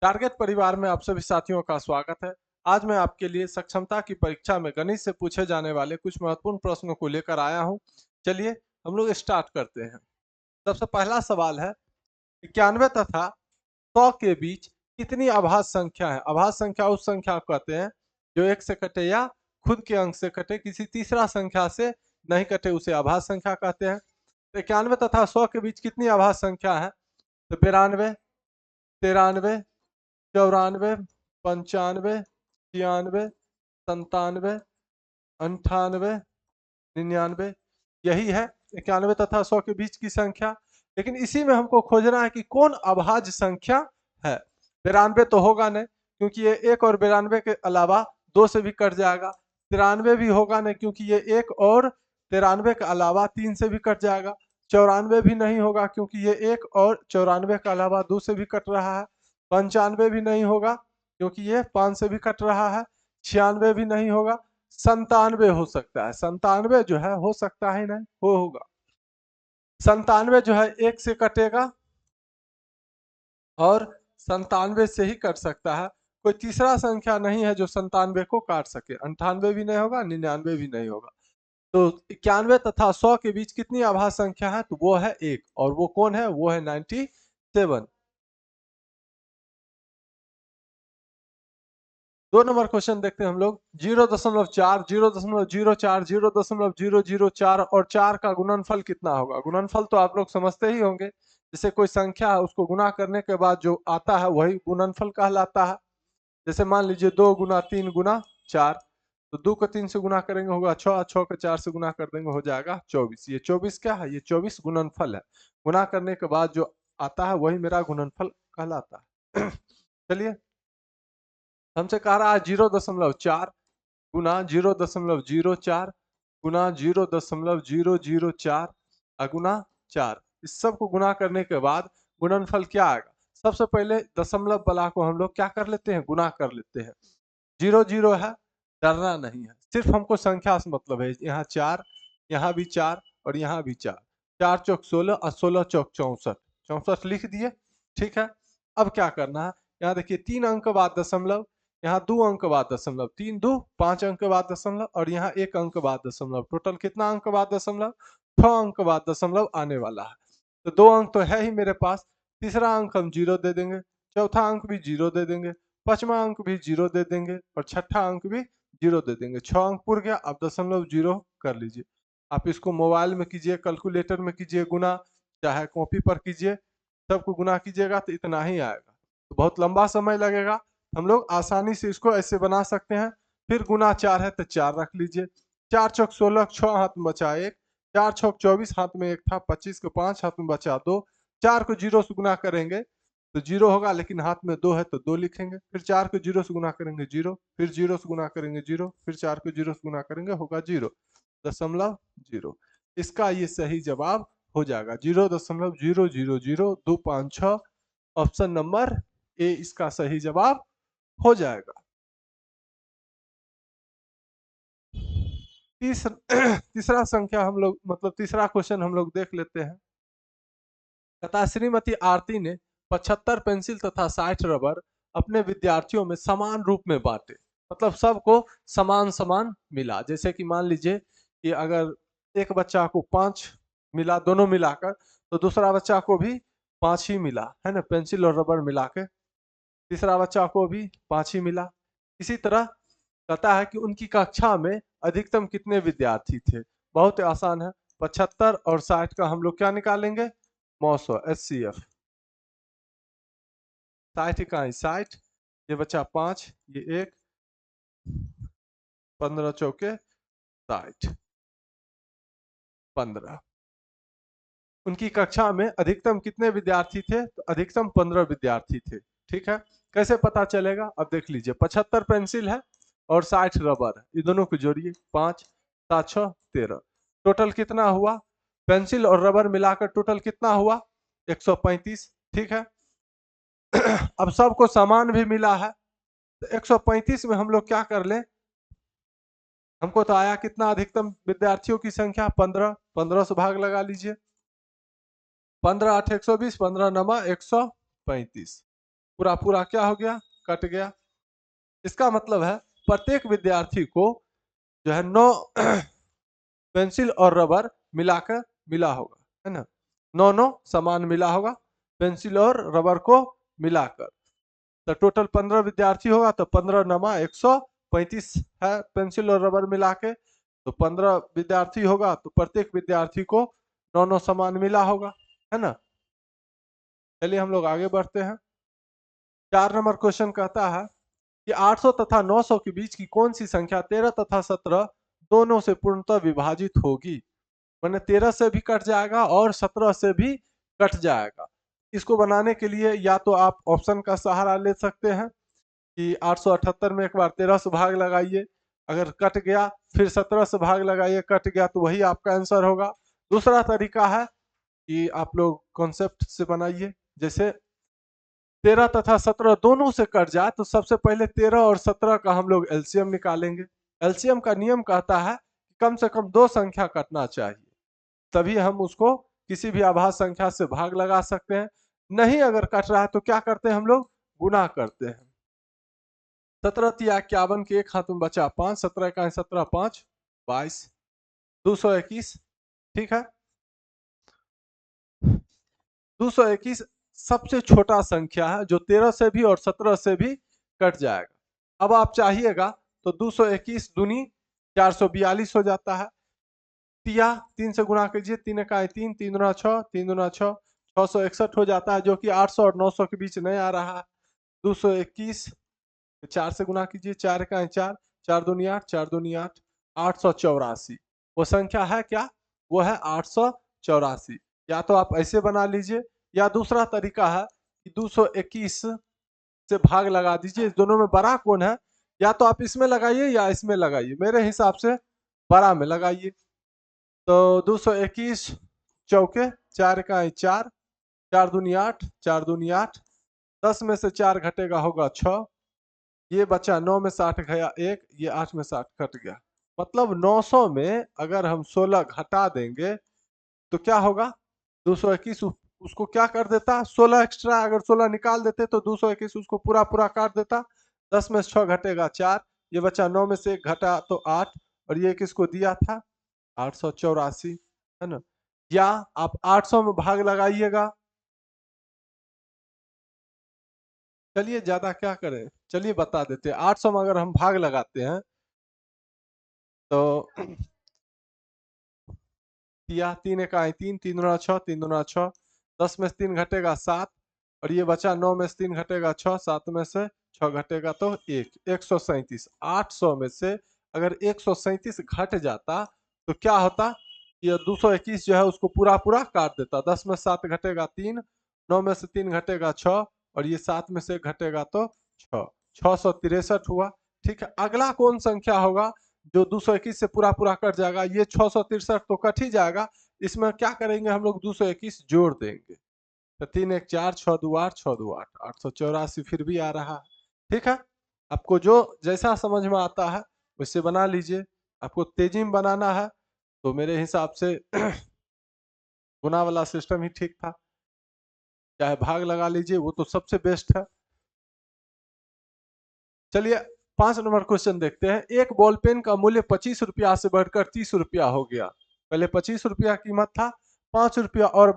Target परिवार में आप सभी साथियों का स्वागत है। आज मैं आपके लिए सक्षमता की परीक्षा में गणित से पूछे जाने वाले कुछ महत्वपूर्ण प्रश्नों को लेकर आया हूं। चलिए हम लोग स्टार्ट करते हैं। सबसे पहला सवाल है, 91 तथा 100 के बीच कितनी अभाज्य संख्या है? अभाज्य संख्या उस संख्या को कहते हैं जो एक से कटे या खुद के अंक से कटे, किसी तीसरा संख्या से नहीं कटे, उसे अभाज्य संख्या कहते हैं। 91 तथा 100 के बीच कितनी अभाज्य संख्या है? तो 92, 93, 94, 95, 96, 97, 98, 99, यही है 91 तथा 100 के बीच की संख्या। लेकिन इसी में हमको खोजना है कि कौन अभाज्य संख्या है। 92 तो होगा नहीं, क्योंकि ये एक और 92 के अलावा 2 से भी कट जाएगा। 93 भी होगा नहीं, क्योंकि ये एक और 93 के अलावा 3 से भी कट जाएगा। 94 भी नहीं होगा, क्योंकि ये एक और 94 के अलावा 2 से भी कट रहा है। 95 भी नहीं होगा, क्योंकि ये 5 से भी कट रहा है। 96 भी नहीं होगा। 97 हो सकता है। 97 जो है हो सकता है नहीं, वो होगा। 97 जो है एक से कटेगा और 97 से ही कट सकता है। कोई तीसरा संख्या नहीं है जो 97 को काट सके। 98 भी नहीं होगा, 99 भी नहीं होगा। तो 91 तथा 100 के बीच कितनी अभाज्य संख्या है? तो वो है एक, और वो कौन है? वो है 97। 2 नंबर क्वेश्चन देखते हैं हम लोग। 0.4, 0.04, 0.004 और 4 का गुणनफल कितना होगा? गुणनफल तो आप लोग समझते ही होंगे। जैसे कोई संख्या है, उसको गुणा करने के बाद जो आता है वही गुणनफल कहलाता है। जैसे मान लीजिए 2 गुना 3 गुना 4, तो 2 को 3 से गुना करेंगे होगा 6, 6 को 4 से गुना कर देंगे हो जाएगा 24। ये 24 क्या है? ये 24 गुणनफल है। गुना करने के बाद जो आता है वही मेरा गुणनफल कहलाता है। चलिए, हमसे कह रहा है 0.4 गुना 0.04 गुना 0.004 गुना 4। इस सब को गुना करने के बाद गुणनफल क्या आएगा? सबसे पहले दशमलव वाला को हम लोग क्या कर लेते हैं? गुना कर लेते हैं। 0 0 है, डरना नहीं है, सिर्फ हमको संख्या से मतलब है। यहाँ 4, यहाँ भी 4 और यहाँ भी 4। 4 चौक 16 और 16 चौक 64, 64 लिख दिए। ठीक है, अब क्या करना है? यहाँ देखिए 3 अंक बाद दशमलव, यहाँ 2 अंक बाद दशमलव, 3 2 5 अंक बाद दशमलव, और यहाँ 1 अंक बाद दशमलव। टोटल कितना अंक बाद दशमलव? 6 अंक बाद दशमलव आने वाला है। तो 2 अंक तो है ही मेरे पास। तीसरा अंक हम 0 दे देंगे, चौथा अंक भी 0 दे देंगे, पांचवा अंक भी 0 दे देंगे और छठा अंक भी 0 दे देंगे। 6 अंक पुर गया। अब दशमलव 0 कर लीजिए। आप इसको मोबाइल में कीजिए, कैलकुलेटर में कीजिए गुना, चाहे कॉपी पर कीजिए, सबको गुना कीजिएगा तो इतना ही आएगा। तो बहुत लंबा समय लगेगा। हम लोग आसानी से इसको ऐसे बना सकते हैं। फिर गुना 4 है तो 4 रख लीजिए। 4 चौक 16, 6 हाथ में बचा 1, 4 छौक 24 हाथ में 1 था, 25 को 5 हाथ में बचा 2। 4 को 0 से गुना करेंगे तो 0 होगा, लेकिन हाथ में 2 है तो 2 लिखेंगे। फिर 4 को 0 से गुना करेंगे 0, फिर 0 से गुना करेंगे 0, फिर 4 को 0 से गुना करेंगे होगा 0.0। इसका ये सही जवाब हो जाएगा 0.0000256। ऑप्शन नंबर ए इसका सही जवाब हो जाएगा। तीसरा संख्या हम लोग मतलब तीसरा क्वेश्चन हम लोग देख लेते हैं। तथा श्रीमती आरती ने 75 पेंसिल तथा 60 रबर अपने विद्यार्थियों में समान रूप में बांटे। मतलब सबको समान समान मिला। जैसे कि मान लीजिए कि अगर एक बच्चा को 5 मिला दोनों मिलाकर, तो दूसरा बच्चा को भी 5 ही मिला, है ना, पेंसिल और रबर मिला के। तीसरा बच्चा को भी 5 ही मिला। इसी तरह कहता है कि उनकी कक्षा में अधिकतम कितने विद्यार्थी थे? बहुत आसान है। 75 और 60 का हम लोग क्या निकालेंगे? मौसो HCF। 60 इकाई 60, ये बचा 5, ये 1, 15 चौके 60, 15। उनकी कक्षा में अधिकतम कितने विद्यार्थी थे? तो अधिकतम 15 विद्यार्थी थे। ठीक है, कैसे पता चलेगा? अब देख लीजिए, 75 पेंसिल है और 60 रबर है, ये दोनों को जोड़िए। 5 7 6 13, टोटल कितना हुआ? पेंसिल और रबर मिलाकर टोटल कितना हुआ? 135। ठीक है, अब सबको समान भी मिला है, तो 135 में हम लोग क्या कर ले? हमको तो आया कितना? अधिकतम विद्यार्थियों की संख्या 15, 15 से भाग लगा लीजिए। 15 8 120, 15 9 135। पूरा पूरा क्या हो गया, कट गया। इसका मतलब है प्रत्येक विद्यार्थी को जो है 9 पेंसिल और रबर मिलाकर मिला होगा, है ना। 9 समान मिला होगा पेंसिल और रबर को मिलाकर। तो टोटल 15 विद्यार्थी होगा तो 15 नमा 135 है पेंसिल और रबर मिला के। तो 15 विद्यार्थी होगा तो प्रत्येक विद्यार्थी को 9 समान मिला होगा, है ना। चलिए हम लोग आगे बढ़ते हैं। 4 नंबर क्वेश्चन कहता है कि 800 तथा 900 के बीच की कौन सी संख्या 13 तथा 17 दोनों से पूर्णतः विभाजित होगी। मैंने 13 से भी कट जाएगा और 17 से भी कट जाएगा। इसको बनाने के लिए या तो आप ऑप्शन का सहारा ले सकते हैं कि 878 में एक बार 13 से भाग लगाइए, अगर कट गया फिर 17 से भाग लगाइए, कट गया तो वही आपका आंसर होगा। दूसरा तरीका है कि आप लोग कॉन्सेप्ट से बनाइए, जैसे 13 तथा 17 दोनों से कट जाए तो सबसे पहले 13 और 17 का हम लोग एलसीएम निकालेंगे। एलसीएम का नियम कहता है कि कम से कम 2 संख्या कटना चाहिए, तभी हम उसको किसी भी आभास संख्या से भाग लगा सकते हैं। नहीं अगर कट रहा है तो क्या करते हैं हम लोग, गुना करते हैं। 17 तिया 51 के एक हाथ में बचा 5, 17 का 17 5 22 221, ठीक है। 221 सबसे छोटा संख्या है जो 13 से भी और 17 से भी कट जाएगा। अब आप चाहिएगा तो 221 दूनी 442 हो जाता है। तिया 3 से गुणा कीजिए, 3 का 3, 3 दूना 6, 3 दूना 6, 661 हो जाता है, जो कि 800 और 900 के बीच नहीं आ रहा है। 221 4 से गुणा कीजिए, 4 का 4, 4 दूनी 8, 4 दूनी 8, 884। वो संख्या है क्या, वो है 884। या तो आप ऐसे बना लीजिए या दूसरा तरीका है कि 221 से भाग लगा दीजिए। इस दोनों में बड़ा कौन है, या तो आप इसमें लगाइए या इसमें लगाइए, मेरे हिसाब से बड़ा में लगाइए। तो 221 चौके 4 का 4, 4 दूनी 8, 4 दूनी 8, 10 में से 4 घटेगा होगा 6, ये बचा 9 में 60 गया 1, ये 8 में 60 कट गया। मतलब 900 में अगर हम 16 घटा देंगे तो क्या होगा, 221 उसको क्या कर देता, 16 एक्स्ट्रा, अगर 16 निकाल देते तो 221 उसको पूरा पूरा काट देता। 10 में से 6 घटेगा 4, ये बचा 9 में से 1 घटा तो 8, और ये किसको दिया था 884, है ना। या आप 800 में भाग लगाइएगा। चलिए ज्यादा क्या करें, चलिए बता देते हैं। 800 में अगर हम भाग लगाते हैं तो तिया 3 का 3, 3 दूना 6, 3 दूना 6, 10 में से 3 घटेगा 7, और ये बचा 9 में से 3 घटेगा 6, 7 में से 6 घटेगा तो 1, 137। 800 में से अगर 137 घट जाता तो क्या होता, ये 221 जो है उसको पूरा पूरा काट देता। 10 में 7 घटेगा 3, 9 में से 3 घटेगा 6, और ये 7 में से घटेगा तो 6, 663 हुआ। ठीक है, अगला कौन संख्या होगा जो 221 से पूरा पूरा कट जाएगा, ये 663 तो कट ही जाएगा। इसमें क्या करेंगे हम लोग, 221 जोड़ देंगे, तो 3 1 4, 6 2 8, 6 2 8, 884 फिर भी आ रहा है। ठीक है, आपको जो जैसा समझ में आता है वैसे बना लीजिए। आपको तेजी में बनाना है तो मेरे हिसाब से गुना वाला सिस्टम ही ठीक था, चाहे भाग लगा लीजिए, वो तो सबसे बेस्ट है। चलिए 5 नंबर क्वेश्चन देखते हैं। एक बॉल पेन का मूल्य 25 रुपया से बढ़कर 30 रुपया हो गया। पहले 25 रुपया कीमत था, 5 रुपया और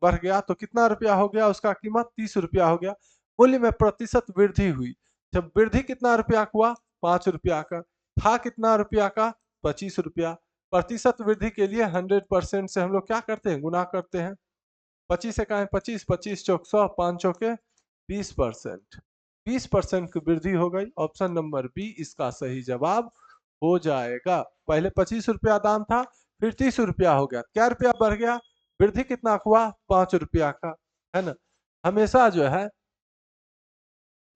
बढ़ गया तो कितना रुपया हो गया, उसका कीमत 30 रुपया हो गया। मूल्य में प्रतिशत वृद्धि हुई, जब वृद्धि कितना रुपया हुआ, 5 रुपया का था, कितना रुपया का 25 रुपया। प्रतिशत वृद्धि के लिए 100% से हम लोग क्या करते हैं, गुना करते हैं। 25 से कहें 25, 25 चौक 100, 5 चौके 20%, 20% की वृद्धि हो गई। ऑप्शन नंबर बी इसका सही जवाब हो जाएगा। पहले 25 रुपया दाम था, फिर 30 रुपया हो गया, क्या रुपया बढ़ गया, वृद्धि कितना हुआ, 5 रुपया का, है ना। हमेशा जो है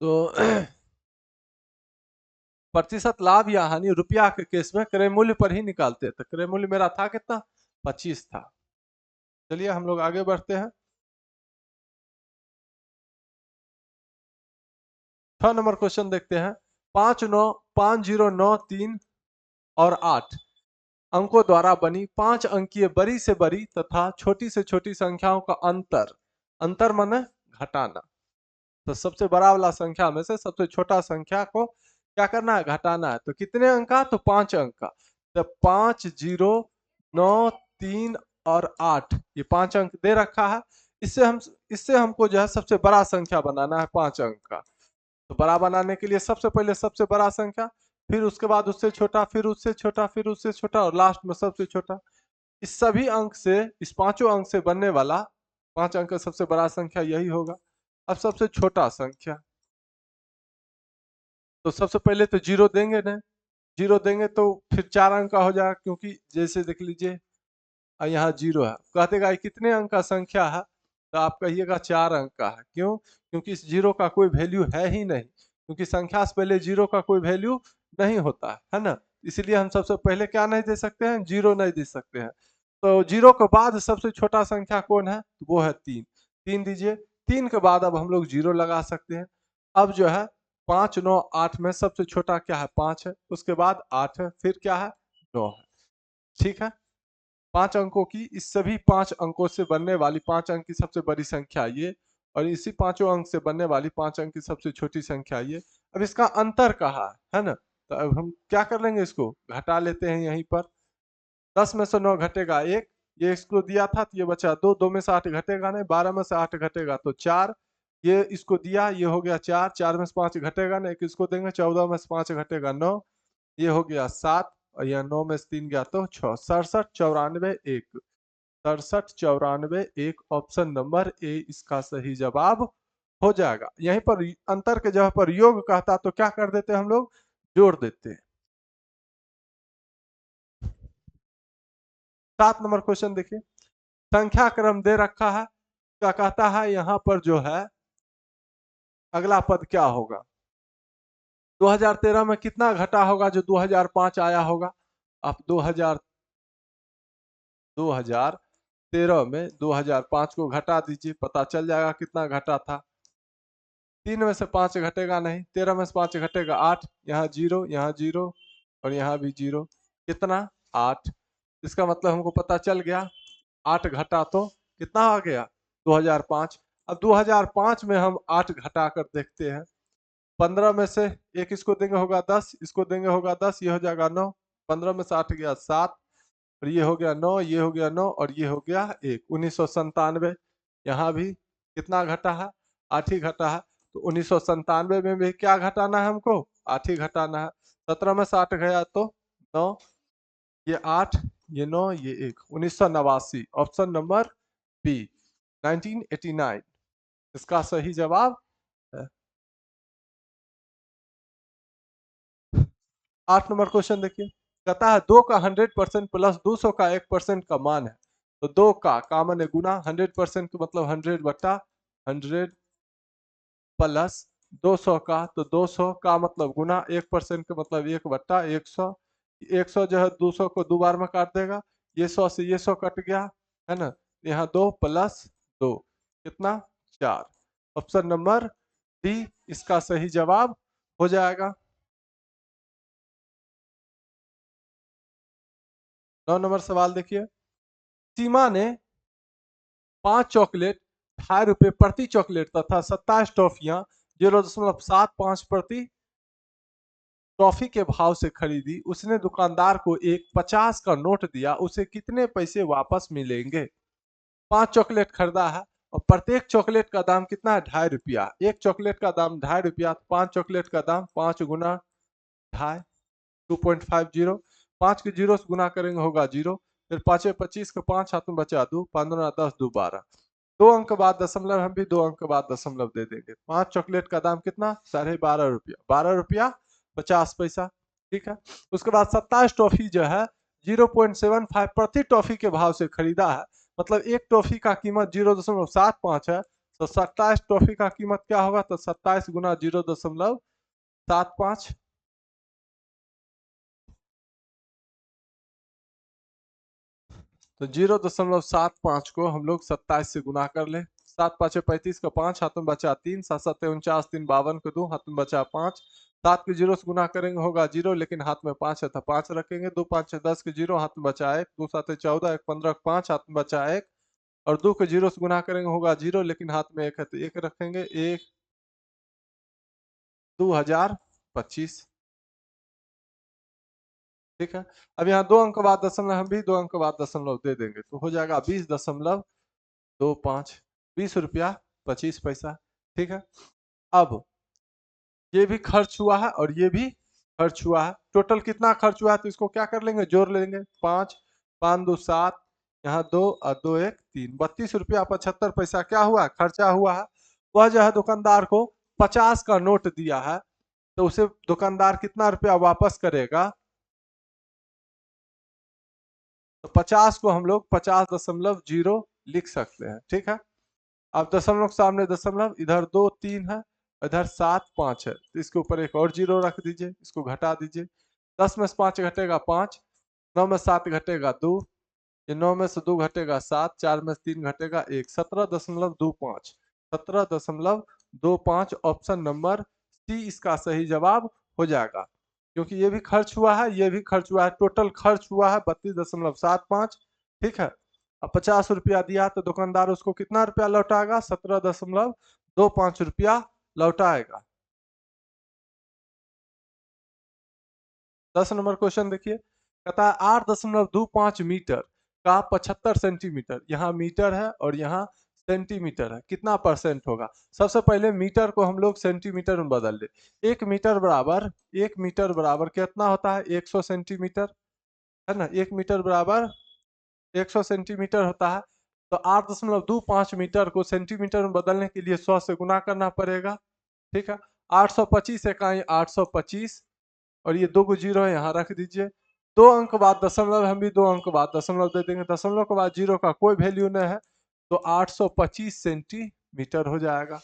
तो प्रतिशत लाभ या हानि रुपया के केस में क्रय मूल्य पर ही निकालते थे। क्रय मूल्य मेरा था कितना, 25 था। चलिए हम लोग आगे बढ़ते हैं। 6 नंबर क्वेश्चन देखते हैं। 5093 और 8 अंकों द्वारा बनी 5 अंकीय बड़ी से बड़ी तथा छोटी से छोटी संख्याओं का अंतर, अंतर माने घटाना, तो सबसे बड़ा वाला संख्या में से सबसे छोटा संख्या को क्या करना है, घटाना है। तो कितने अंक का, तो 5 अंक का। तो 5, 0, 9, 3 और 8, ये 5 अंक दे रखा है। इससे हमको जो है सबसे बड़ा संख्या बनाना है 5 अंक का। तो बड़ा बनाने के लिए सबसे पहले सबसे बड़ा संख्या, फिर उसके बाद उससे छोटा, फिर उससे छोटा, फिर उससे छोटा और लास्ट में सबसे छोटा। इस सभी अंक से, इस पांचों अंक से बनने वाला 5 अंक का सबसे बड़ा संख्या यही होगा। अब सबसे छोटा संख्या, तो सबसे पहले तो 0 देंगे ना, 0 देंगे तो फिर 4 अंक का हो जाएगा, क्योंकि जैसे देख लीजिए यहाँ 0 है, कहते ये कितने अंक का संख्या है, तो आप कहिएगा 4 अंक का है। क्यों? क्योंकि इस 0 का कोई वैल्यू है ही नहीं, क्योंकि संख्या से पहले 0 का कोई वैल्यू नहीं होता है ना। इसीलिए हम सबसे पहले क्या नहीं दे सकते हैं, 0 नहीं दे सकते हैं। तो 0 के बाद सबसे छोटा संख्या कौन है, तो वो है 3। 3 दीजिए। 3 के बाद अब हम लोग 0 लगा सकते हैं। अब जो है 5, 9, 8 में सबसे छोटा क्या है, 5 है। उसके बाद 8 है, फिर क्या है, 9 है। ठीक है। 5 अंकों की, इस सभी 5 अंकों से बनने वाली 5 अंक की सबसे बड़ी संख्या ये, और इसी पांचों अंक से बनने वाली 5 अंक की सबसे छोटी संख्या ये। अब इसका अंतर कहा है ना, तो अब हम क्या कर लेंगे, इसको घटा लेते हैं यहीं पर। 10 में से 9 घटेगा 1, ये इसको दिया था तो ये बचा 2, 2 में से 8 घटेगा नहीं, 12 में से 8 घटेगा तो 4, ये इसको दिया, ये हो गया 4, 4 में से 5 घटेगा ना, एक इसको देंगे, 14 में से 5 घटेगा 9, ये हो गया 7, और यह 9 में से 3 गया तो 6। 67, 94, 1, 67, 94, 1, ऑप्शन नंबर ए इसका सही जवाब हो जाएगा। यहीं पर अंतर के जगह पर योग कहता तो क्या कर देते हम लोग, जोड़ देते। 7 नंबर क्वेश्चन देखिए, संख्या क्रम दे रखा है, क्या कहता है यहाँ पर जो है अगला पद क्या होगा। 2013 में कितना घटा होगा जो 2005 आया होगा। आप 2013 में 2005 को घटा दीजिए, पता चल जाएगा कितना घटा था। 3 में से 5 घटेगा नहीं, 13 में से 5 घटेगा 8, यहाँ 0, यहाँ 0 और यहाँ भी 0, कितना, 8। इसका मतलब हमको पता चल गया 8 घटा तो कितना आ गया, 2005। अब 2005 में हम 8 घटा कर देखते हैं। 15 में से एक इसको देंगे होगा 10, इसको देंगे होगा 10, ये हो जाएगा 9। 15 में से 8 गया 7, और ये हो गया 9, ये हो गया 9 और ये हो गया 1, 1997। यहाँ भी कितना घटा है, 8 ही घटा है। तो 1997 में भी क्या घटाना है हमको, 8 ही घटाना है। 17 में से 8 गया तो 9, ये 8, ये 9, ये 1, 1989, ऑप्शन नंबर बी, 1989 इसका सही जवाब है। 8 नंबर क्वेश्चन देखिए, कहता है 2 का 100% प्लस 200 का 1% का मान है। तो 2 का मान है गुना 100% का मतलब 100 बटा 100 प्लस 200 का, तो 200 का मतलब गुना 1% का मतलब 1 बटा 100। 100 जो है 200 को 2 बार में काट देगा, ये 100 से ये 100 कट गया है ना। यहाँ 2 प्लस 2 कितना, 4, ऑप्शन नंबर डी इसका सही जवाब हो जाएगा। 9 नंबर सवाल देखिए, सीमा ने 5 चॉकलेट ₹2.5 प्रति चॉकलेट तथा 27 टॉफियां 0.75 प्रति टॉफी के भाव से खरीदी। उसने दुकानदार को एक 50 का नोट दिया, उसे कितने पैसे वापस मिलेंगे। 5 चॉकलेट खरीदा है और प्रत्येक चॉकलेट का दाम कितना है, ₹2.5। एक चॉकलेट का दाम ₹2.5, 5 चॉकलेट का दाम 5 गुना 2.5, 2.50, 5 के जीरो से गुना करेंगे होगा 0, फिर 5 25 का 5 हाथ में बचा 2, 15 10 2 12, 2 अंक के बाद दशमलव, हम भी 2 अंक के बाद दशमलव दे देंगे। 5 चॉकलेट का दाम कितना, ₹12.5, ₹12.50। ठीक है। उसके बाद 27 टॉफी जो है 0.75 प्रति टॉफी के भाव से खरीदा है, मतलब एक टॉफी का कीमत 0.75 है, तो 27 टॉफी का कीमत क्या होगा, तो 27 गुना 0.75, तो 0.75 को हम लोग 27 से गुना कर ले। 7 5 35 का 5 हाथ में बचा 3, 7 7 49, 3 52 को 2 हाथ में बचा 5। 7 के जीरो से गुना करेंगे होगा 0, लेकिन हाथ में 5 है तो 5 रखेंगे। 2 5 10 के जीरो हाथ में बचा 1, 2 7 14, 1 15 5 हाथ में बचा 1, और 2 के जीरो से गुना करेंगे होगा 0, लेकिन हाथ में 1 है तो 1 रखेंगे। 1 2025। ठीक है। अब यहाँ 2 अंक बाद दशमलव, हम भी 2 अंक बाद दशमलव दे देंगे तो हो जाएगा 20.25, 20 रुपया 25 पैसा। ठीक है। अब ये भी खर्च हुआ है और ये भी खर्च हुआ है। टोटल कितना खर्च हुआ है तो इसको क्या कर लेंगे, जोड़ लेंगे। 5 5 2 7, यहाँ 2 और 2 1 3, 32 रुपया 75 पैसा क्या हुआ, खर्चा हुआ है। वह जो है दुकानदार को 50 का नोट दिया है तो उसे दुकानदार कितना रुपया वापस करेगा, तो 50 को हम लोग 50.0 लिख सकते हैं। ठीक है। अब दशमलव के सामने दशमलव, इधर 2 3 है, इधर 7 5 है तो इसके ऊपर एक और 0 रख दीजिए, इसको घटा दीजिए। 10 में से 5 घटेगा 5, 9 में 7 घटेगा 2, ये 9 में से 2 घटेगा 7, 4 में से 3 घटेगा 1, 17.25, 17.25 ऑप्शन नंबर सी इसका सही जवाब हो जाएगा। क्योंकि ये भी खर्च हुआ है, ये भी खर्च हुआ है, टोटल खर्च हुआ है 32.75। ठीक है। अब 50 रुपया दिया तो दुकानदार उसको कितना रुपया लौटाएगा, 17.25 लौटाएगा। 10 नंबर क्वेश्चन देखिए, कहता है 8.25 मीटर का 75 सेंटीमीटर, यहाँ मीटर है और यहाँ सेंटीमीटर है, कितना परसेंट होगा। सबसे पहले मीटर को हम लोग सेंटीमीटर में बदल ले। 1 मीटर बराबर कितना होता है, 100 सेंटीमीटर, है ना। 1 मीटर बराबर 100 सेंटीमीटर होता है। तो 8.25 मीटर को सेंटीमीटर में बदलने के लिए 100 से गुना करना पड़ेगा। ठीक है। 825 इकाई 825, और ये 2 को 0 है यहाँ रख दीजिए। 2 अंक बाद दशमलव, हम भी 2 अंक बाद दशमलव दे देंगे। दशमलव के बाद 0 का कोई वैल्यू नहीं है तो 825 सेंटीमीटर हो जाएगा।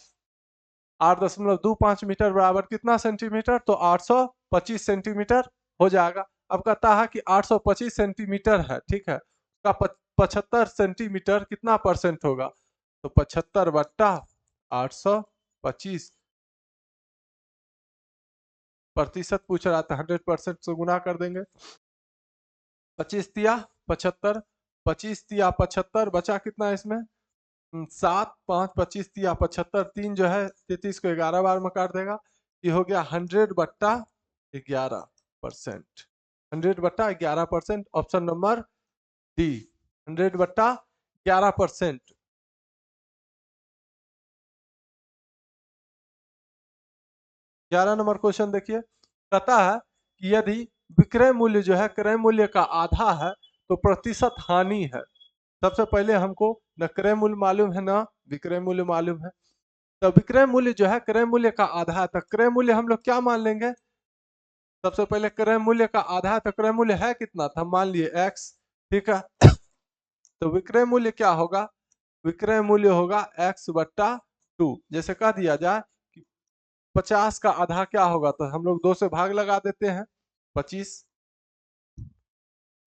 8.25 मीटर बराबर कितना सेंटीमीटर, तो 825 सेंटीमीटर हो जाएगा। अब कहता है कि 825 सेंटीमीटर है, ठीक है, उसका 75 सेंटीमीटर कितना परसेंट होगा, तो 75/825 प्रतिशत पूछ रहा था, 100% से गुना कर देंगे। 25 तिया 75, 25 तिया 75, बचा कितना इसमें 7, 5 25 तिया 75, 3 जो है 33 को 11 बार में काट देगा, ये हो गया 100/11%। 100/11%, option number D, 100/11%। 11 number question देखिए, कहता है कि यदि विक्रय मूल्य जो है क्रय मूल्य का आधा है तो प्रतिशत हानि है। सबसे पहले हमको न क्रय मूल्य मालूम है न विक्रय मूल्य मालूम है। तो विक्रय मूल्य जो है क्रय मूल्य का आधा है, तो क्रय मूल्य हम लोग क्या मान लेंगे, सबसे पहले क्रय मूल्य का आधा है तो क्रय मूल्य है कितना, तो हम मान लिए x। ठीक है। तो विक्रय मूल्य क्या होगा, विक्रय मूल्य होगा x/2। जैसे कह दिया जाए कि 50 का आधा क्या होगा, तो हम लोग 2 से भाग लगा देते हैं 25।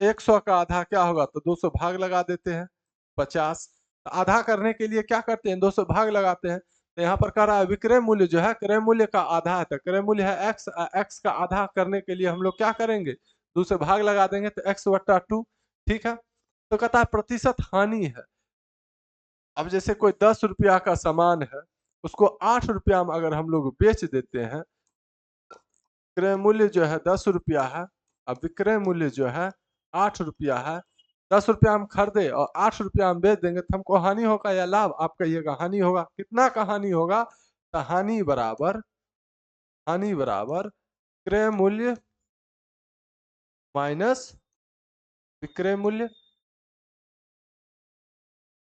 100 का आधा क्या होगा, तो 2 से भाग लगा देते हैं 50। तो आधा करने के लिए क्या करते हैं, 2 से भाग लगाते हैं। तो यहाँ पर कह रहा है विक्रय मूल्य जो है क्रय मूल्य का आधा है, तो क्रय मूल्य है x, x का आधा करने के लिए हम लोग क्या करेंगे, 2 से भाग लगा देंगे तो x/2। ठीक है। तो कहता है प्रतिशत हानि है। अब जैसे कोई 10 रुपया का सामान है, उसको 8 रुपया में अगर हम लोग बेच देते हैं, क्रय मूल्य जो है 10 रुपया है, अब विक्रय मूल्य जो है 8 रुपया है। 10 रुपया हम खरीदे और 8 रुपया हम बेच देंगे तो हमको हानि होगा या लाभ, आप कहिएगा हानि होगा। कितना का हानि होगा, तो हानि बराबर क्रय मूल्य माइनस विक्रय मूल्य,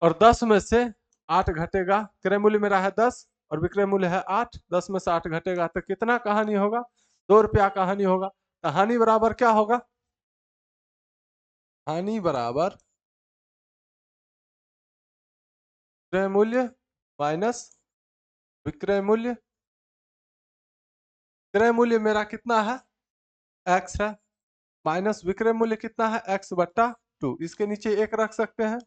और 10 में से 8 घटेगा। क्रय मूल्य मेरा है 10 और विक्रय मूल्य है 8, 10 में से 8 घटेगा तो कितना का हानि होगा, 2 रुपया का हानि होगा। तो हानि बराबर क्या होगा, हानि बराबर क्रय मूल्य माइनस विक्रय मूल्य। क्रय मूल्य मेरा कितना है, x है, माइनस विक्रय मूल्य कितना है, x/2। इसके नीचे 1 रख सकते हैं।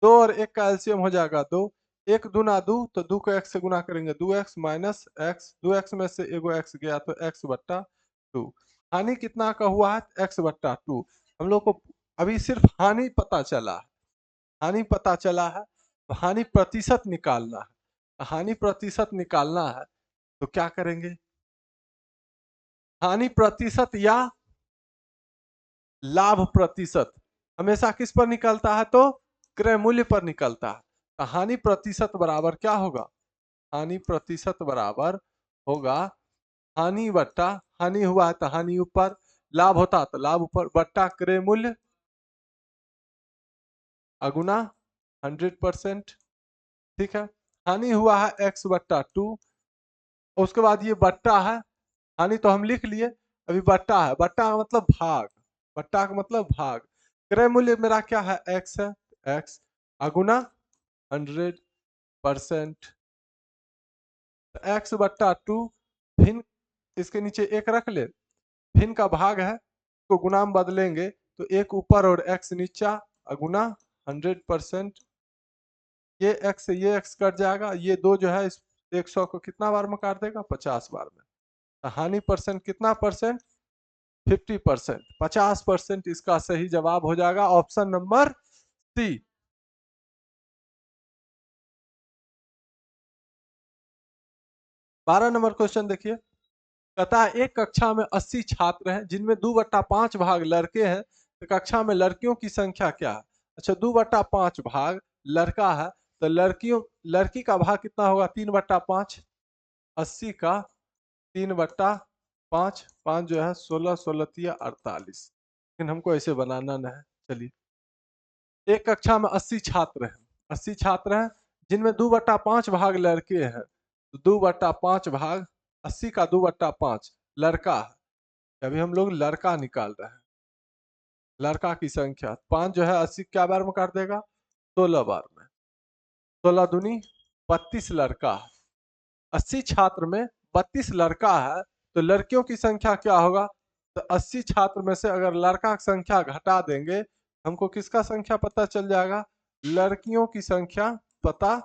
2 और 1 का एलसीएम हो जाएगा 2, 1 दूना 2, तो 2 को x से गुना करेंगे 2x माइनस x, 2x में से एगो x गया तो x/2। हानि कितना का हुआ है, x/2। हम लोग को अभी सिर्फ हानि पता चला है, हानि पता चला है, तो हानि प्रतिशत निकालना है। हानि प्रतिशत निकालना है तो क्या करेंगे, हानि प्रतिशत या लाभ प्रतिशत हमेशा किस पर निकलता है? तो क्रय मूल्य पर निकलता है। तो हानि प्रतिशत बराबर क्या होगा? हानि प्रतिशत बराबर होगा हानि बट्टा, हानि हुआ है तो हानि ऊपर, लाभ होता तो लाभ ऊपर, बट्टा क्रय मूल्य अगुना 100%। ठीक है, हानि हुआ है x/2, उसके बाद ये बट्टा है, हानि तो हम लिख लिए, अभी बट्टा है, बट्टा का मतलब भाग, बट्टा का मतलब भाग, क्रय मूल्य मेरा क्या है? x है, x अगुना 100%, x/2 भिन्न, इसके नीचे एक रख ले, भिन्न का भाग है तो गुना में बदलेंगे तो एक ऊपर और x नीचा अगुना 100%, ये x से ये x कट जाएगा, ये दो जो है इस 100 को कितना बार में काट देगा? 50 बार में। तो हानि परसेंट कितना परसेंट? 50%, 50% इसका सही जवाब हो जाएगा option number C. 12 number question देखिए, कहता है एक कक्षा में 80 छात्र हैं जिनमें 2/5 भाग लड़के हैं, तो कक्षा में लड़कियों की संख्या क्या है? अच्छा, 2/5 भाग लड़का है तो लड़की का भाग कितना होगा? 3/5, 80 का 3/5, 5 जो है 16, 16 48, लेकिन हमको ऐसे बनाना न है। चलिए, एक कक्षा में 80 छात्र हैं, 80 छात्र हैं जिनमें 2/5 भाग लड़के हैं, तो 2/5 भाग 80 का 2/5 लड़का है। अभी हम लोग लड़का निकाल रहे हैं, लड़का की संख्या 5 जो है 80 क्या बार में काट देगा? 16 बार में, 16 दूनी 32 लड़का है, 80 छात्र में 32 लड़का है तो लड़कियों की संख्या क्या होगा? तो 80 छात्र में से अगर लड़का की संख्या घटा देंगे, हमको किसका संख्या पता चल जाएगा? लड़कियों की संख्या पता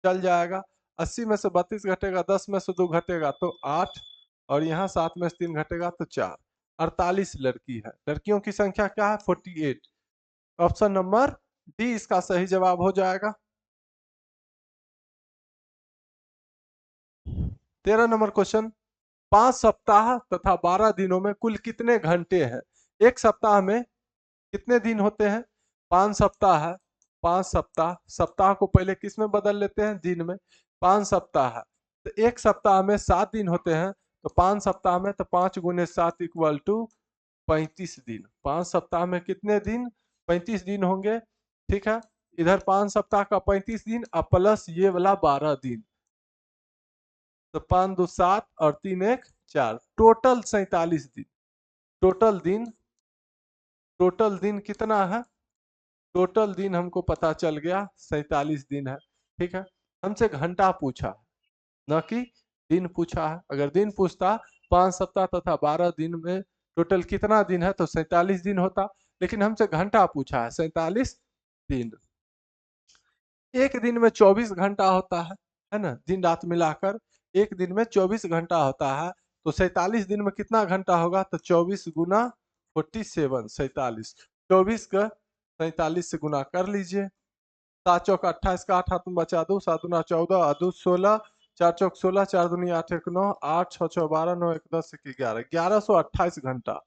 चल जाएगा। 80 में से 32 घटेगा, 10 में से 2 घटेगा तो 8, और यहाँ 7 में से 3 घटेगा तो 4, 48 लड़की है। लड़कियों की संख्या क्या है? 48। ऑप्शन नंबर डी इसका सही जवाब हो जाएगा। 13 नंबर क्वेश्चन, 5 सप्ताह तथा 12 दिनों में कुल कितने घंटे हैं? एक सप्ताह में कितने दिन होते हैं? 5 सप्ताह है, 5 सप्ताह, सप्ताह को पहले किस में बदल लेते हैं? दिन में। 5 सप्ताह है तो एक सप्ताह में 7 दिन होते हैं, तो 5 सप्ताह में तो 5 गुने 7 इक्वल टू 35 दिन। 5 सप्ताह में कितने दिन? 35 दिन होंगे। ठीक है, इधर 5 सप्ताह का 35 दिन और प्लस ये वाला 12 दिन, तो 5 2 7 और 3 1 4, टोटल 47 दिन। टोटल दिन, टोटल दिन कितना है? टोटल दिन हमको पता चल गया 47 दिन है। ठीक है, हमसे घंटा पूछा न कि दिन पूछा है। अगर दिन पूछता 5 सप्ताह तथा 12 दिन में टोटल कितना दिन है तो 47 दिन होता, लेकिन हमसे घंटा पूछा है 47 दिन। एक दिन में 24 घंटा होता है ना, दिन रात मिलाकर एक दिन में 24 घंटा होता है, तो 47 दिन में कितना घंटा होगा? तो 24 गुना 47, 47, 24 का 47 से गुना कर लीजिए। 7 चौक 28 का 8 हाथ में बचा दो, 7 दूना 14, अदू 16, 4 चौक 16, 4 दूनी 8 1 9, 8 6 6 12, 9 1 10 1 11, 1128 घंटा।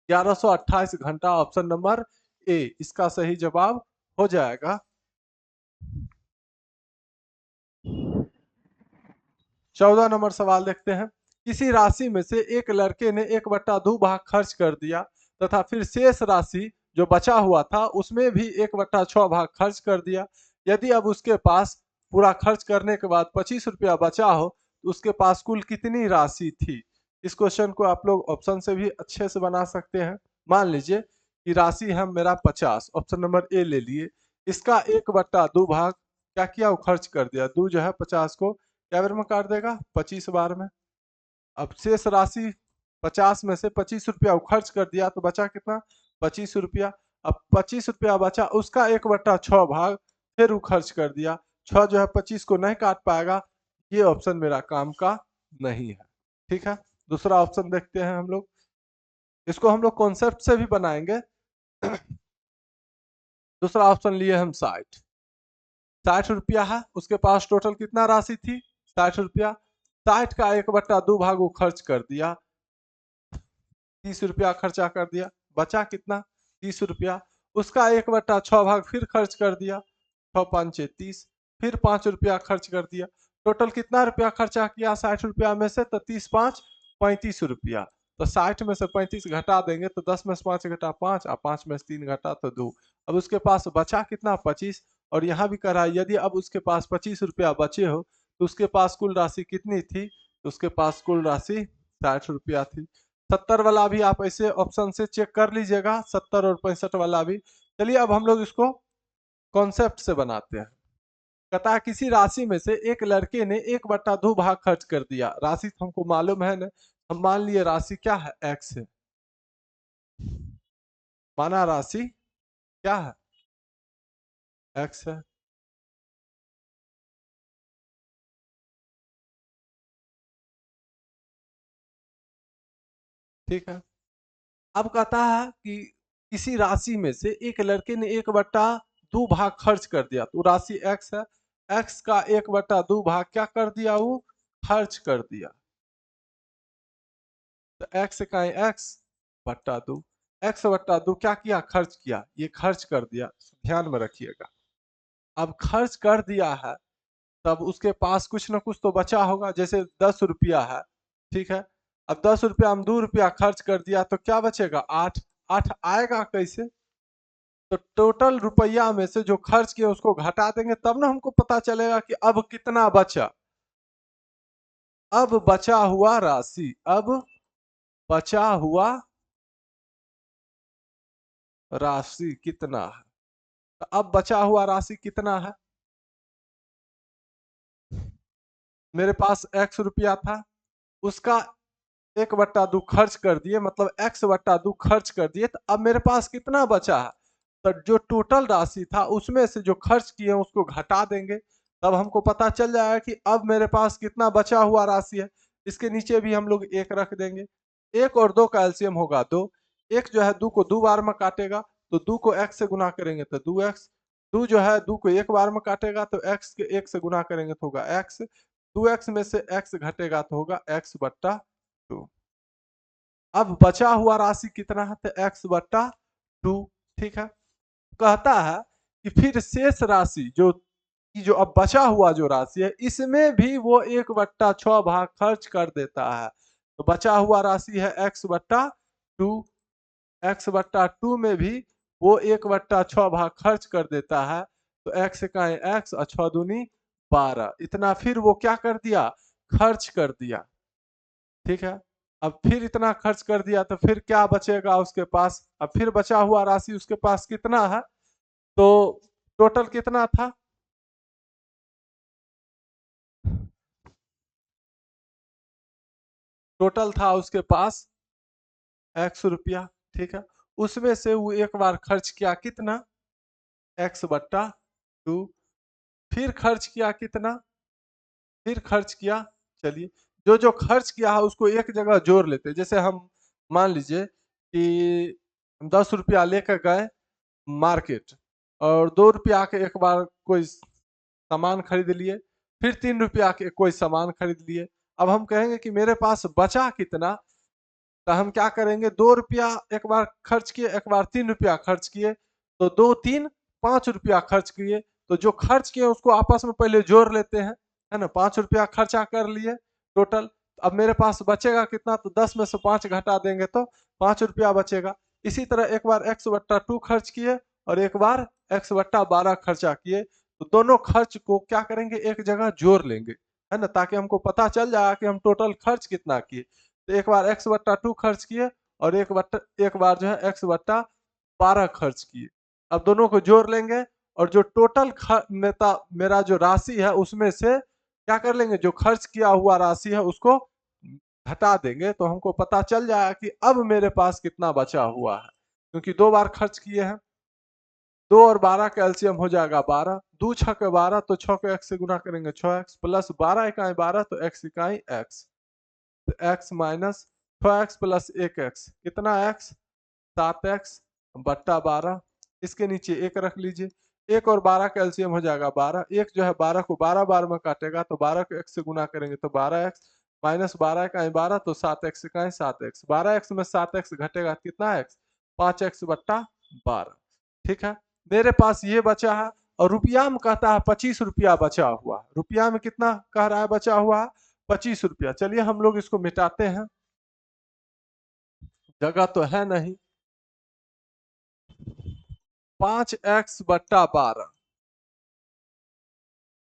1128 घंटा ऑप्शन नंबर ए इसका सही जवाब हो जाएगा। 14 नंबर सवाल देखते हैं, किसी राशि में से एक लड़के ने 1/2 भाग खर्च कर दिया तथा फिर शेष राशि जो बचा हुआ था उसमें भी 1/6 भाग खर्च कर दिया। यदि अब उसके पास पूरा खर्च करने के बाद 25 रुपया बचा हो तो उसके पास कुल कितनी राशि थी? इस क्वेश्चन को आप लोग ऑप्शन से भी अच्छे से बना सकते हैं। मान लीजिए कि राशि है मेरा 50, ऑप्शन नंबर ए ले लिए, इसका 1/2 भाग क्या किया? वो खर्च कर दिया। 2 जो है 50 को क्या बार में काट देगा? 25 बार में। अब शेष राशि 50 में से 25 रुपया वो खर्च कर दिया तो बचा कितना? 25 रुपया। अब 25 रुपया बचा, उसका 1/6 भाग फिर वो खर्च कर दिया। 6 जो है 25 को नहीं काट पाएगा, ये ऑप्शन मेरा काम का नहीं है। ठीक है, दूसरा ऑप्शन देखते हैं हम लोग, इसको हम लोग कॉन्सेप्ट से भी बनाएंगे। दूसरा ऑप्शन लिए हम 60, 60 रुपया है, उसके पास टोटल कितना राशि थी? 60 रुपया। 60 का 1/2 भाग वो खर्च कर दिया, 30 रुपया खर्चा कर दिया, बचा कितना 30 रुपया, उसका 1/6 भाग फिर खर्च कर दिया, 6 5 30, फिर 5 रुपया खर्च कर दिया। टोटल कितना रुपया खर्चा किया 60 रुपया में से, तो 30 5 35 रुपया। तो 60 में से 35 घटा देंगे तो 10 में से 5 घटा 5 और 5 में से 3 घटा तो 2। अब उसके पास बचा कितना 25। और यहाँ भी कह रहा है यदि अब उसके पास 25 रुपया बचे हो तो उसके पास कुल राशि कितनी थी, तो उसके पास कुल राशि 60 रुपया थी। 70 वाला भी आप ऐसे ऑप्शन से चेक कर लीजिएगा, 70 और 65 वाला भी। चलिए अब हम लोग इसको कॉन्सेप्ट से बनाते हैं। कहता है किसी राशि में से एक लड़के ने 1/2 भाग खर्च कर दिया। राशि तो हमको मालूम है ना, हम मान लिए राशि क्या है x है, माना राशि क्या है x है। ठीक है, अब कहता है कि किसी राशि में से एक लड़के ने 1/2 भाग खर्च कर दिया, तो राशि x है, x का 1/2 भाग क्या कर दिया, वो खर्च कर दिया। तो x का x/2, x/2 क्या किया, खर्च किया, ये खर्च कर दिया, ध्यान में रखिएगा। अब खर्च कर दिया है तब उसके पास कुछ ना कुछ तो बचा होगा, जैसे 10 रुपया है, ठीक है। अब 10 रुपया हम 2 रुपया खर्च कर दिया तो क्या बचेगा 8। 8 आएगा कैसे, तो टोटल रुपया में से जो खर्च किया उसको घटा देंगे तब ना हमको पता चलेगा कि अब कितना बचा। अब बचा हुआ राशि, अब बचा हुआ राशि कितना है, तो अब बचा हुआ राशि कितना है, मेरे पास x रुपया था, उसका 1/2 खर्च कर दिए, मतलब x/2 खर्च कर दिए, तो अब मेरे पास कितना बचा है, तो जो टोटल राशि था उसमें से जो खर्च किए उसको घटा देंगे, तब हमको पता चल जाएगा कि अब मेरे पास कितना बचा हुआ राशि है। इसके नीचे भी हम लोग 1 रख देंगे। 1 और 2 का एलसीएम होगा 2। 1 जो है 2 को 2 बार में काटेगा, तो 2 को x से गुना करेंगे तो 2x। 2 जो है 2 को 1 बार में काटेगा तो x के 1 से गुना करेंगे तो होगा x। 2x में से x घटेगा तो होगा x/2। अब बचा हुआ राशि कितना है, तो x/2। ठीक है, कहता है कि फिर शेष राशि जो अब बचा हुआ जो राशि है इसमें भी वो 1/6 भाग खर्च कर देता है। तो बचा हुआ राशि है x/2, x/2 में भी वो 1/6 भाग खर्च कर देता है। तो x का x और 6 दूनी 12, इतना फिर वो क्या कर दिया, खर्च कर दिया। ठीक है, अब फिर इतना खर्च कर दिया तो फिर क्या बचेगा उसके पास, अब फिर बचा हुआ राशि उसके पास कितना है, तो टोटल कितना था, टोटल था उसके पास x रुपया। ठीक है, उसमें से वो एक बार खर्च किया कितना, x/2। फिर खर्च किया कितना, फिर खर्च किया, चलिए जो जो खर्च किया है उसको एक जगह जोड़ लेते हैं। जैसे हम मान लीजिए कि 10 रुपया लेकर गए मार्केट और 2 रुपया के एक बार कोई सामान खरीद लिए, फिर 3 रुपया के कोई सामान खरीद लिए। अब हम कहेंगे कि मेरे पास बचा कितना, तो हम क्या करेंगे, 2 रुपया एक बार खर्च किए, एक बार 3 रुपया खर्च किए, तो 2 3 5 रुपया खर्च किए। तो जो खर्च किए उसको आपस में पहले जोड़ लेते हैं, है ना। 5 रुपया खर्चा कर लिए टोटल, अब मेरे पास बचेगा कितना, तो 10 में से 5 घटा देंगे तो 5 रुपया बचेगा। इसी तरह एक बार x/2 खर्च किए और एक बार x/12 खर्चा किए, तो दोनों खर्च को क्या करेंगे, एक जगह जोड़ लेंगे, है ना, ताकि हमको पता चल जाए कि हम टोटल खर्च कितना किए। तो एक बार x/2 खर्च किए और एक बार जो है x/12 खर्च किए। अब दोनों को जोड़ लेंगे और जो टोटल मेरा जो राशि है उसमें से क्या कर लेंगे, जो खर्च किया हुआ राशि है उसको घटा देंगे, तो हमको पता चल जाएगा कि अब मेरे पास कितना बचा हुआ है, क्योंकि 2 बार खर्च किए हैं। 2 और 12 का एलसीएम हो जाएगा 12, 2 6 के 12, तो 6 को x से गुना करेंगे 6x प्लस 12 इकाई 12, तो x इकाई x, तो x minus 6x plus 1x कितना x, 7x बट्टा 12। इसके नीचे 1 रख लीजिए, 1 और 12 का एलसीएम हो जाएगा 12। 1 जो है 12 को 12 बार में काटेगा, तो 12 को x से गुना करेंगे तो 12x -12 का 12 तो 7x का 7x, 12x में 7x घटेगा कितना x, 5x बट्टा 12। ठीक है, मेरे पास ये बचा है और रुपया में कहता है 25 रुपया बचा हुआ। रुपया में कितना कह रहा है बचा हुआ, 25 रुपया। चलिए हम लोग इसको मिटाते हैं, जगह तो है नहीं। 5x बट्टा 12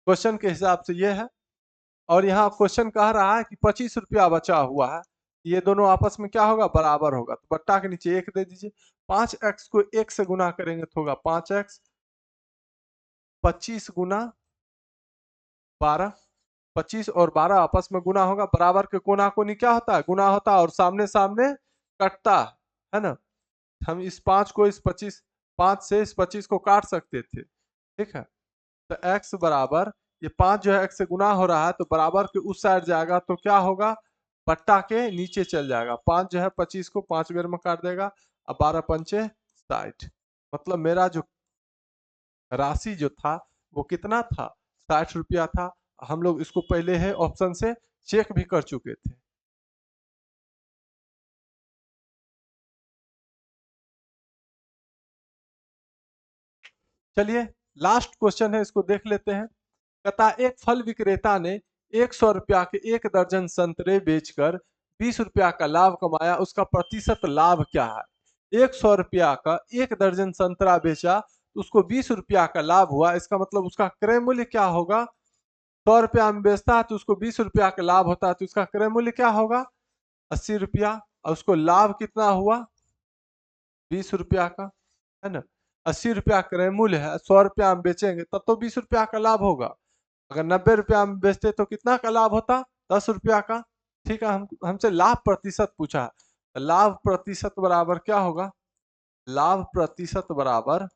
क्वेश्चन के हिसाब से ये है, और यहाँ क्वेश्चन कह रहा है कि 25 रुपया बचा हुआ है, ये दोनों आपस में क्या होगा, बराबर होगा। तो बट्टा के नीचे 1 दे दीजिए। 5x को 1 से गुना करेंगे तो होगा 5x, 25 गुना 12, 25 और 12 आपस में गुना होगा। बराबर के कोना कोनी क्या होता है, गुना होता है, और सामने सामने कटता है ना। हम इस 5 को इस 25, 5 से इस 25 को काट सकते थे। ठीक है, तो x बराबर, ये 5 जो है x से गुना हो रहा है तो बराबर के उस साइड जाएगा तो क्या होगा, बट्टा के नीचे चल जाएगा। 5 जो है 25 को 5 बेर में काट देगा, अब 12 पंचे 60। मतलब मेरा जो राशि जो था वो कितना था, 60 रुपया था। हम लोग इसको पहले है ऑप्शन से चेक भी कर चुके थे। चलिए लास्ट क्वेश्चन है, इसको देख लेते हैं। कहता एक फल विक्रेता ने 100 रुपया के 1 दर्जन संतरे बेचकर 20 रुपया का लाभ कमाया, उसका प्रतिशत लाभ क्या है। 100 रुपया का 1 दर्जन संतरा बेचा तो उसको 20 रुपया का लाभ हुआ, इसका मतलब उसका क्रय मूल्य क्या होगा। 100 रुपया में बेचता है तो उसको 20 रुपया का लाभ होता है, तो उसका क्रय मूल्य क्या होगा, 80 रुपया। और उसको लाभ कितना हुआ, 20 रुपया का, है ना। 80 रुपया क्रय मूल्य है, 100 रुपया में बेचेंगे तब तो 20 रुपया का लाभ होगा। अगर 90 रुपया में बेचते तो कितना का लाभ होता, 10 रुपया का। ठीक है, हमसे लाभ प्रतिशत पूछा है, तो लाभ प्रतिशत बराबर क्या होगा, लाभ प्रतिशत बराबर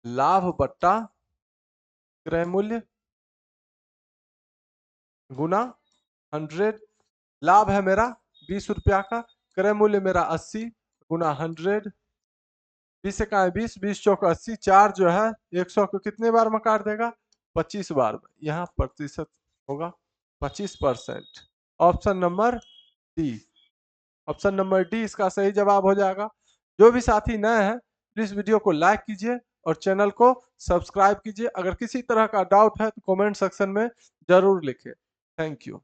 लाभ बट्टा क्रय मूल्य गुना 100। लाभ है मेरा 20 रुपया का, क्रय मूल्य मेरा 80 गुना 100। 20 का 20, 20 चौक 80, 4 जो है 100 को कितने बार में काट देगा, 25 बार में। यहाँ प्रतिशत होगा 25%। Option number D, option number D इसका सही जवाब हो जाएगा। जो भी साथी नए हैं प्लीज वीडियो को लाइक कीजिए और चैनल को सब्सक्राइब कीजिए। अगर किसी तरह का डाउट है तो कमेंट सेक्शन में जरूर लिखें। Thank you.